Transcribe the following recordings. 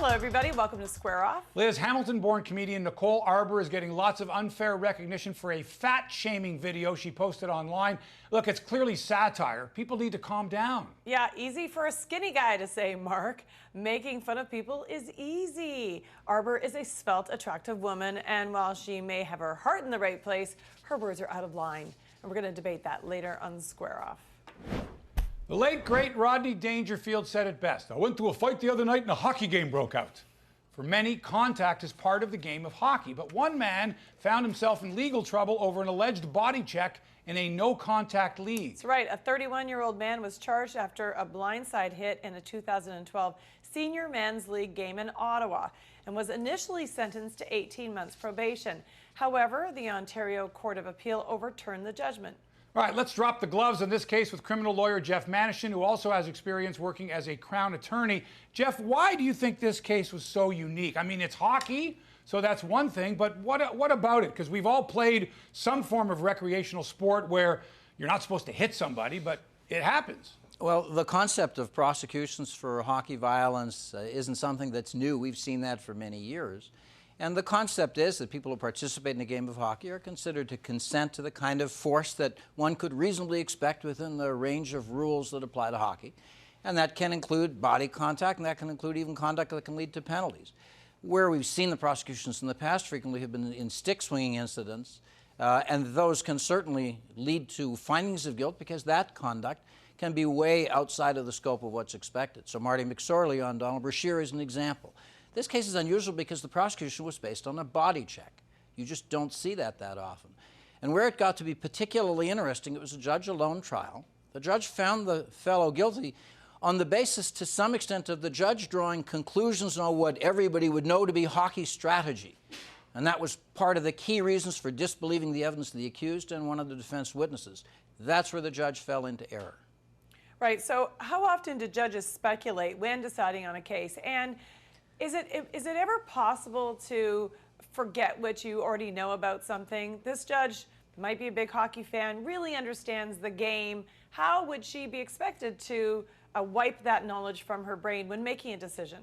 Hello, everybody. Welcome to Square Off. Liz, Hamilton-born comedian Nicole Arbour is getting lots of unfair recognition for a fat-shaming video she posted online. Look, it's clearly satire. People need to calm down. Yeah, easy for a skinny guy to say, Mark. Making fun of people is easy. Arbour is a svelte, attractive woman, and while she may have her heart in the right place, her words are out of line. And we're going to debate that later on Square Off. The late, great Rodney Dangerfield said it best. I went to a fight the other night and a hockey game broke out. For many, contact is part of the game of hockey, but one man found himself in legal trouble over an alleged body check in a no-contact league. That's right. A 31-year-old man was charged after a blindside hit in a 2012 Senior Men's League game in Ottawa and was initially sentenced to 18 months probation. However, the Ontario Court of Appeal overturned the judgment. All right, let's drop the gloves in this case with criminal lawyer Jeff Manishen, who also has experience working as a Crown attorney. Jeff, why do you think this case was so unique? I mean, it's hockey, so that's one thing, but what about it? Because we've all played some form of recreational sport where you're not supposed to hit somebody, but it happens. Well, the concept of prosecutions for hockey violence isn't something that's new. We've seen that for many years. And the concept is that people who participate in a game of hockey are considered to consent to the kind of force that one could reasonably expect within the range of rules that apply to hockey. And that can include body contact, and that can include even conduct that can lead to penalties. Where we've seen the prosecutions in the past frequently have been in stick-swinging incidents, and those can certainly lead to findings of guilt because that conduct can be way outside of the scope of what's expected. So Marty McSorley on Donald Brashear is an example. This case is unusual because the prosecution was based on a body check. You just don't see that often. And where it got to be particularly interesting, it was a judge-alone trial. The judge found the fellow guilty on the basis, to some extent, of the judge drawing conclusions on what everybody would know to be hockey strategy. And that was part of the key reasons for disbelieving the evidence of the accused and one of the defense witnesses. That's where the judge fell into error. Right. So how often do judges speculate when deciding on a case? And is it ever possible to forget what you already know about something? This judge might be a big hockey fan, really understands the game. How would she be expected to wipe that knowledge from her brain when making a decision?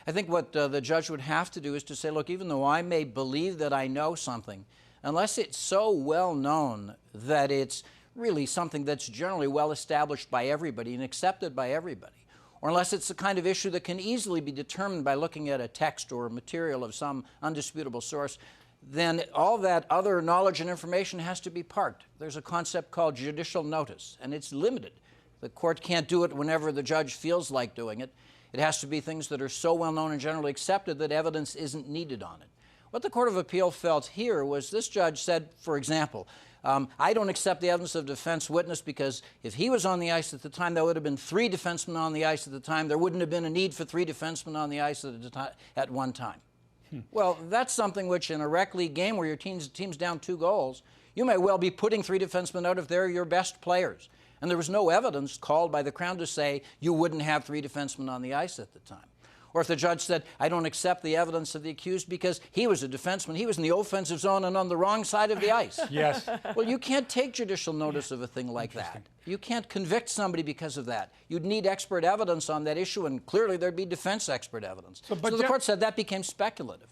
I think what the judge would have to do is to say, look, even though I may believe that I know something, unless it's so well known that it's really something that's generally well established by everybody and accepted by everybody, or unless it's the kind of issue that can easily be determined by looking at a text or material of some undisputable source, then all that other knowledge and information has to be parked. There's a concept called judicial notice, and it's limited. The court can't do it whenever the judge feels like doing it. It has to be things that are so well known and generally accepted that evidence isn't needed on it. What the Court of Appeal felt here was this judge said, for example, I don't accept the evidence of defense witness because if he was on the ice at the time, there would have been 3 defensemen on the ice at the time. There wouldn't have been a need for 3 defensemen on the ice at one time. Well, that's something which in a rec league game where your team's down 2 goals, you may well be putting 3 defensemen out if they're your best players. And there was no evidence called by the Crown to say you wouldn't have 3 defensemen on the ice at the time. Or if the judge said, I don't accept the evidence of the accused because he was a defenseman, he was in the offensive zone and on the wrong side of the ice. Yes. Well, you can't take judicial notice of a thing like that. You can't convict somebody because of that. You'd need expert evidence on that issue, and clearly there'd be defense expert evidence. So the court said that became speculative.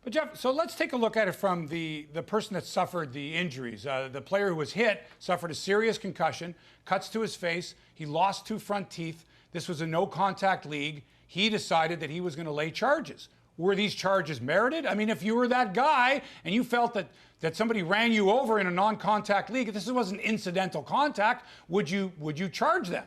But Jeff, so let's take a look at it from the person that suffered the injuries. The player who was hit suffered a serious concussion, cuts to his face, he lost 2 front teeth. This was a no-contact league. He decided that he was going to lay charges. Were these charges merited? I mean, if you were that guy and you felt that somebody ran you over in a non-contact league, if this wasn't incidental contact, would you charge them?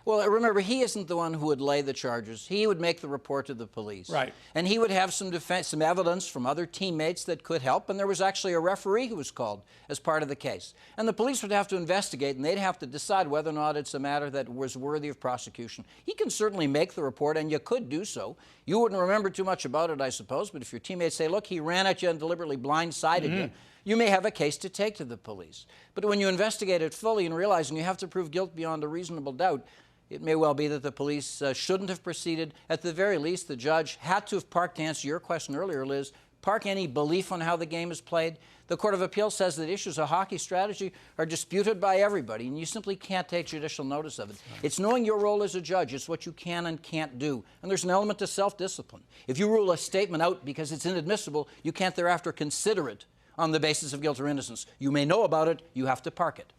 Well, remember, he isn't the one who would lay the charges. He would make the report to the police. Right. And he would have some evidence from other teammates that could help, and there was actually a referee who was called as part of the case. And the police would have to investigate, and they'd have to decide whether or not it's a matter that was worthy of prosecution. He can certainly make the report, and you could do so. You wouldn't remember too much about it, I suppose, but if your teammates say, look, he ran at you and deliberately blindsided you, you may have a case to take to the police. But when you investigate it fully and realizing you have to prove guilt beyond a reasonable doubt, it may well be that the police shouldn't have proceeded. At the very least, the judge had to have parked, to answer your question earlier, Liz, park any belief on how the game is played. The Court of Appeal says that issues of hockey strategy are disputed by everybody, and you simply can't take judicial notice of it. It's knowing your role as a judge. It's what you can and can't do. And there's an element to self-discipline. If you rule a statement out because it's inadmissible, you can't thereafter consider it on the basis of guilt or innocence. You may know about it. You have to park it.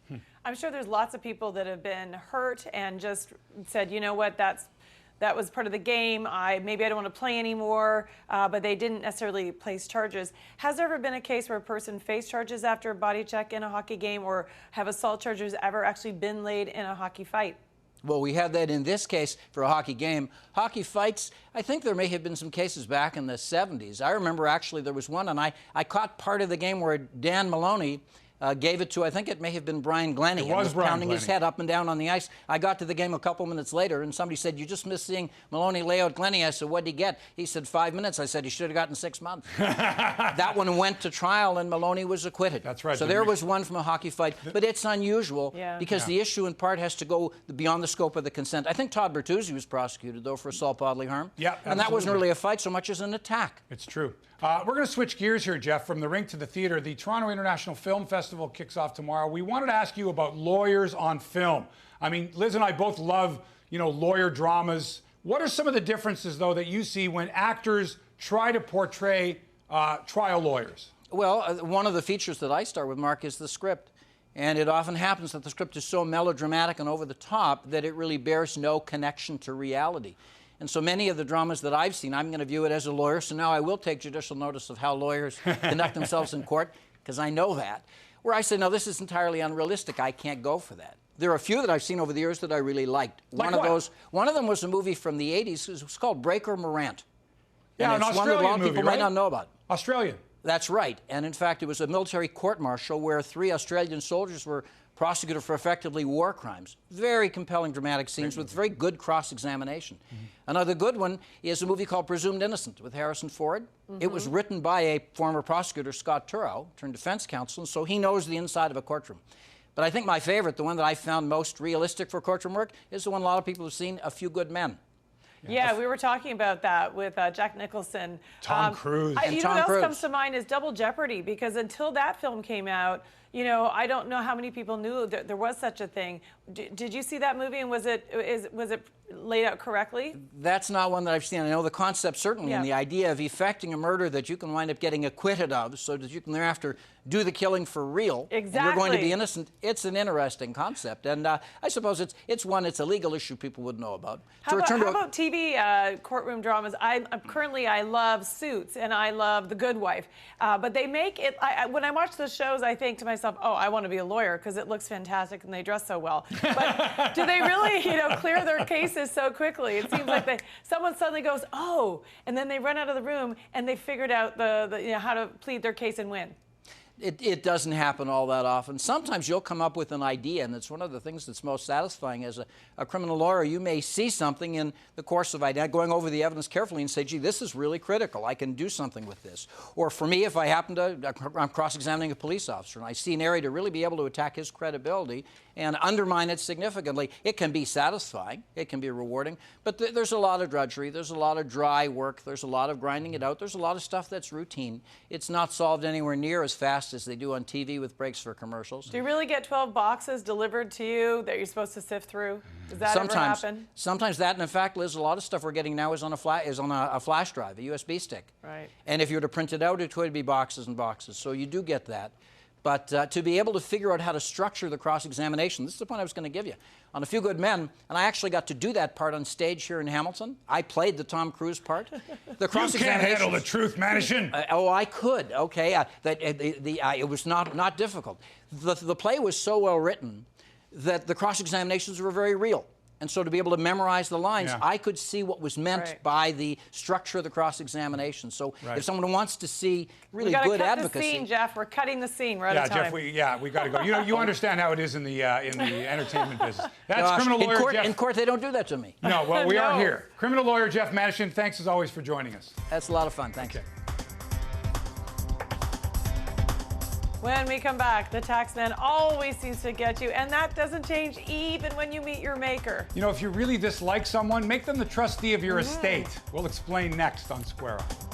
I'm sure there's lots of people that have been hurt and just said, you know what, that was part of the game. Maybe I don't want to play anymore, but they didn't necessarily place charges. Has there ever been a case where a person faced charges after a body check in a hockey game, or have assault charges ever actually been laid in a hockey fight? Well, we had that in this case for a hockey game. Hockey fights, I think there may have been some cases back in the 70s. I remember actually there was one, and I caught part of the game where Dan Maloney gave it to, I think it may have been Brian Glennie. He was pounding his head up and down on the ice. I got to the game a couple minutes later, and somebody said, you just missed seeing Maloney lay out Glennie. I said, what'd he get? He said, 5 minutes. I said, he should have gotten 6 months. That one went to trial, and Maloney was acquitted. That's right. So there was one from a hockey fight, but it's unusual because the issue in part has to go beyond the scope of the consent. I think Todd Bertuzzi was prosecuted, though, for assault bodily harm. Yeah, and that wasn't really a fight so much as an attack. It's true. We're going to switch gears here, Jeff, from the rink to the theater. The Toronto International Film Festival kicks off tomorrow. We wanted to ask you about lawyers on film. I mean, Liz and I both love, lawyer dramas. What are some of the differences, though, that you see when actors try to portray trial lawyers? Well, one of the features that I start with, Mark, is the script. And it often happens that the script is so melodramatic and over the top that it really bears no connection to reality. And so many of the dramas that I've seen, I'm going to view it as a lawyer, so now I will take judicial notice of how lawyers conduct themselves in court, because I know that. Where I say, no, this is entirely unrealistic. I can't go for that. There are a few that I've seen over the years that I really liked. Like one of them was a movie from the 80s. It was called Break or Morant. Yeah, and an it's Australian one that a lot of movie, people right? might not know about. Australian. That's right. And in fact, it was a military court-martial where 3 Australian soldiers were prosecuted for effectively war crimes. Very compelling dramatic scenes with very good cross-examination. Another good one is a movie called Presumed Innocent with Harrison Ford. It was written by a former prosecutor, Scott Turow, turned defense counsel, so he knows the inside of a courtroom. But I think my favorite, the one that I found most realistic for courtroom work, is the one a lot of people have seen, A Few Good Men. Yeah, we were talking about that with Jack Nicholson. Tom Cruise. You know what else comes to mind is Double Jeopardy, because until that film came out, I don't know how many people knew that there was such a thing. Did you see that movie, and was it laid out correctly? That's not one that I've seen. I know the concept certainly, and the idea of effecting a murder that you can wind up getting acquitted of so that you can thereafter do the killing for real. Exactly. And you're going to be innocent. It's an interesting concept. And I suppose it's a legal issue people would know about. How about TV courtroom dramas? I love Suits and I love The Good Wife. But they make it, when I watch those shows, I think to myself, oh, I want to be a lawyer because it looks fantastic and they dress so well. But do they really, clear their cases so quickly? It seems like someone suddenly goes, oh, and then they run out of the room and they figured out how to plead their case and win. It doesn't happen all that often. Sometimes you'll come up with an idea, and it's one of the things that's most satisfying as a criminal lawyer. You may see something in the course of going over the evidence carefully and say, gee, this is really critical. I can do something with this. Or for me, if I'm cross-examining a police officer, and I see an area to really be able to attack his credibility and undermine it significantly, it can be satisfying. It can be rewarding. But there's a lot of drudgery. There's a lot of dry work. There's a lot of grinding it out. There's a lot of stuff that's routine. It's not solved anywhere near as fast as they do on TV with breaks for commercials. Do you really get 12 boxes delivered to you that you're supposed to sift through? Does that ever happen? Sometimes that, and in fact, Liz, a lot of stuff we're getting now is on a flash drive, a USB stick. Right. And if you were to print it out, it would be boxes and boxes. So you do get that. But to be able to figure out how to structure the cross-examination, this is the point I was going to give you. On A Few Good Men, and I actually got to do that part on stage here in Hamilton. I played the Tom Cruise part. The You can't handle the truth, Manishen. I could. Okay, it was not difficult. The play was so well written that the cross-examinations were very real. And so to be able to memorize the lines, I could see what was meant by the structure of the cross-examination. So if someone wants to see really good advocacy... We got to cut the scene, Jeff. We're cutting the scene. We're out of time. Jeff, we got to go. You understand how it is in the entertainment business. That's criminal lawyer Jeff. In court, they don't do that to me. No, well, we are here. Criminal lawyer Jeff Manishen, thanks as always for joining us. That's a lot of fun. Thanks. Okay. When we come back, the tax man always seems to get you, and that doesn't change even when you meet your maker. If you really dislike someone, make them the trustee of your estate. We'll explain next on Square Up.